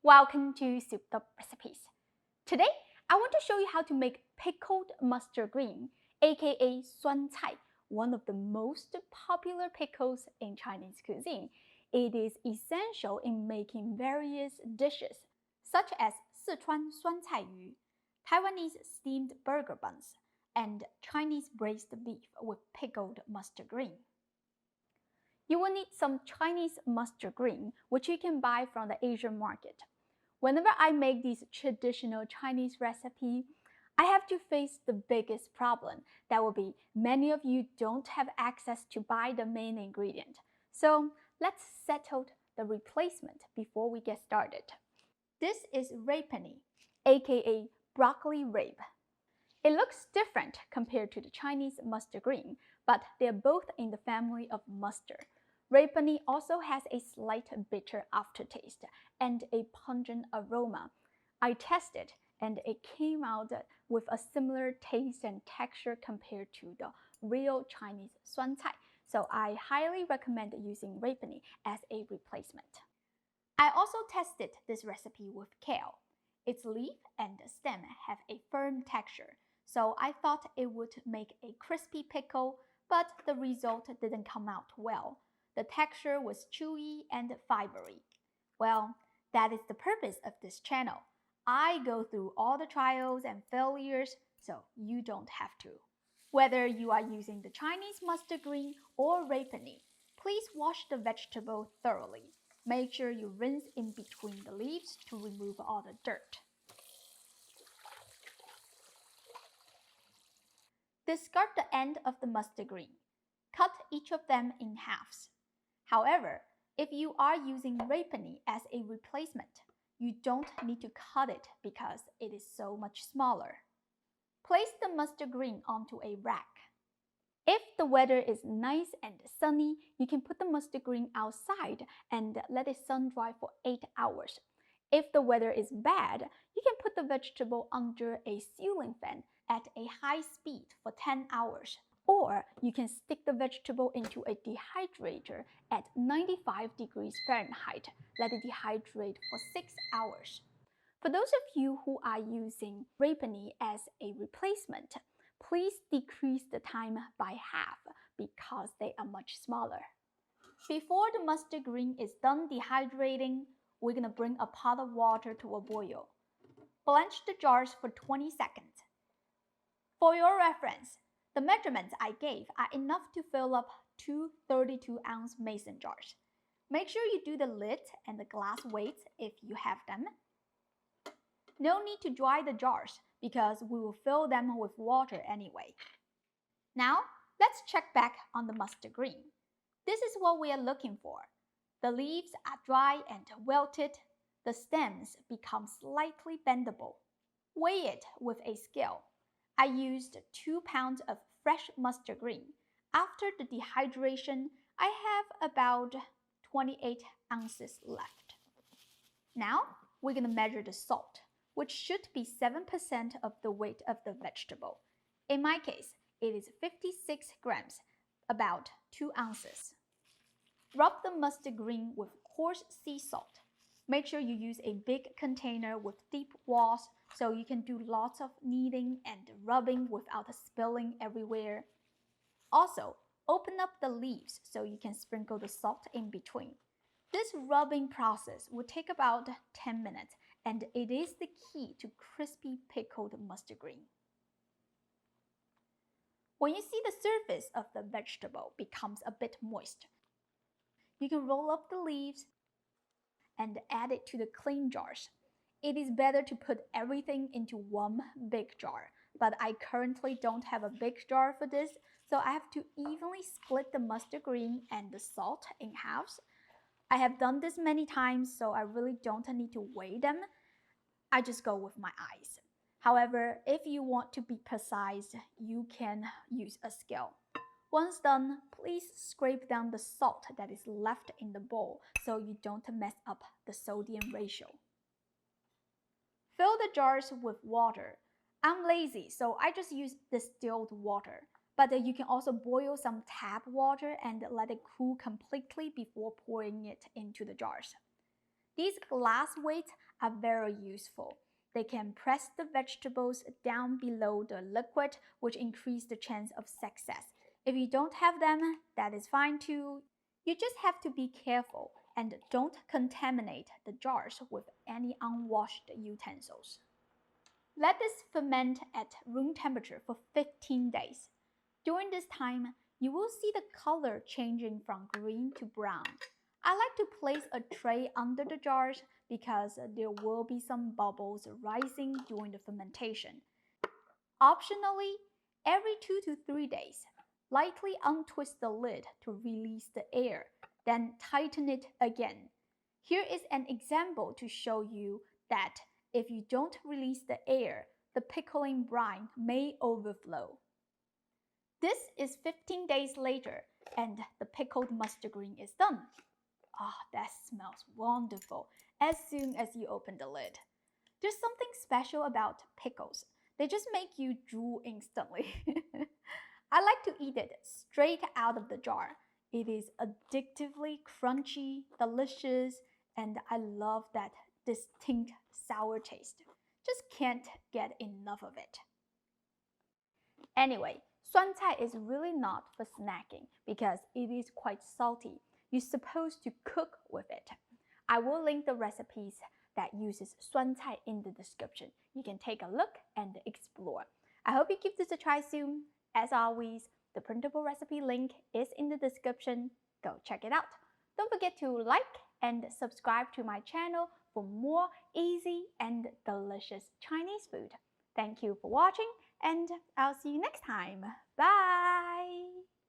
Welcome to Souped Up Recipes. Today, I want to show you how to make pickled mustard green, aka swant, one of the most popular pickles in Chinese cuisine. It is essential in making various dishes, such as Sichuan 酸菜鱼, Taiwanese steamed burger buns, and Chinese braised beef with pickled mustard green. You will need some Chinese mustard green, which you can buy from the Asian market. Whenever I make these traditional Chinese recipes, I have to face the biggest problem. That will be many of you don't have access to buy the main ingredient. So let's settle the replacement before we get started. This is rapini, aka broccoli rape. It looks different compared to the Chinese mustard green, but they're both in the family of mustard. Rapini also has a slight bitter aftertaste and a pungent aroma. I tested and it came out with a similar taste and texture compared to the real Chinese 酸菜, so I highly recommend using rapini as a replacement. I also tested this recipe with kale. Its leaf and stem have a firm texture, so I thought it would make a crispy pickle, but the result didn't come out well. The texture was chewy and fibery. Well, that is the purpose of this channel. I go through all the trials and failures, so you don't have to. Whether you are using the Chinese mustard green or rapini, please wash the vegetable thoroughly. Make sure you rinse in between the leaves to remove all the dirt. Discard the end of the mustard green. Cut each of them in halves. However, if you are using rapini as a replacement, you don't need to cut it because it is so much smaller. Place the mustard green onto a rack. If the weather is nice and sunny, you can put the mustard green outside and let it sun dry for 8 hours. If the weather is bad, you can put the vegetable under a ceiling fan at a high speed for 10 hours. Or you can stick the vegetable into a dehydrator at 95 degrees Fahrenheit. Let it dehydrate for 6 hours. For those of you who are using rapini as a replacement, please decrease the time by half because they are much smaller. Before the mustard green is done dehydrating, we're going to bring a pot of water to a boil. Blanch the jars for 20 seconds. For your reference, the measurements I gave are enough to fill up 2 32-ounce mason jars. Make sure you do the lid and the glass weights if you have them. No need to dry the jars because we will fill them with water anyway. Now, let's check back on the mustard green. This is what we are looking for. The leaves are dry and wilted. The stems become slightly bendable. Weigh it with a scale. I used 2 pounds of fresh mustard green. After the dehydration, I have about 28 ounces left. Now, we're going to measure the salt, which should be 7% of the weight of the vegetable. In my case, it is 56 grams, about 2 ounces. Rub the mustard green with coarse sea salt. Make sure you use a big container with deep walls so you can do lots of kneading and rubbing without spilling everywhere. Also, open up the leaves so you can sprinkle the salt in between. This rubbing process will take about 10 minutes and it is the key to crispy pickled mustard green. When you see the surface of the vegetable becomes a bit moist, you can roll up the leaves and add it to the clean jars. It is better to put everything into one big jar, but I currently don't have a big jar for this, so I have to evenly split the mustard green and the salt in halves. I have done this many times, so I really don't need to weigh them. I just go with my eyes. However, if you want to be precise, you can use a scale. Once done, please scrape down the salt that is left in the bowl so you don't mess up the sodium ratio. Fill the jars with water. I'm lazy, so I just use distilled water. But you can also boil some tap water and let it cool completely before pouring it into the jars. These glass weights are very useful. They can press the vegetables down below the liquid, which increase the chance of success. If you don't have them, that is fine too. You just have to be careful and don't contaminate the jars with any unwashed utensils. Let this ferment at room temperature for 15 days. During this time, you will see the color changing from green to brown. I like to place a tray under the jars because there will be some bubbles rising during the fermentation. Optionally, every 2 to 3 days, lightly untwist the lid to release the air, then tighten it again. Here is an example to show you that if you don't release the air, the pickling brine may overflow. This is 15 days later, and the pickled mustard green is done. Ah, that smells wonderful as soon as you open the lid. There's something special about pickles. They just make you drool instantly. I like to eat it straight out of the jar. It is addictively crunchy, delicious, and I love that distinct sour taste. Just can't get enough of it. Anyway, swancai is really not for snacking because it is quite salty. You're supposed to cook with it. I will link the recipes that uses swancai in the description. You can take a look and explore. I hope you give this a try soon. As always, the printable recipe link is in the description. Go check it out. Don't forget to like and subscribe to my channel for more easy and delicious Chinese food. Thank you for watching, and I'll see you next time. Bye!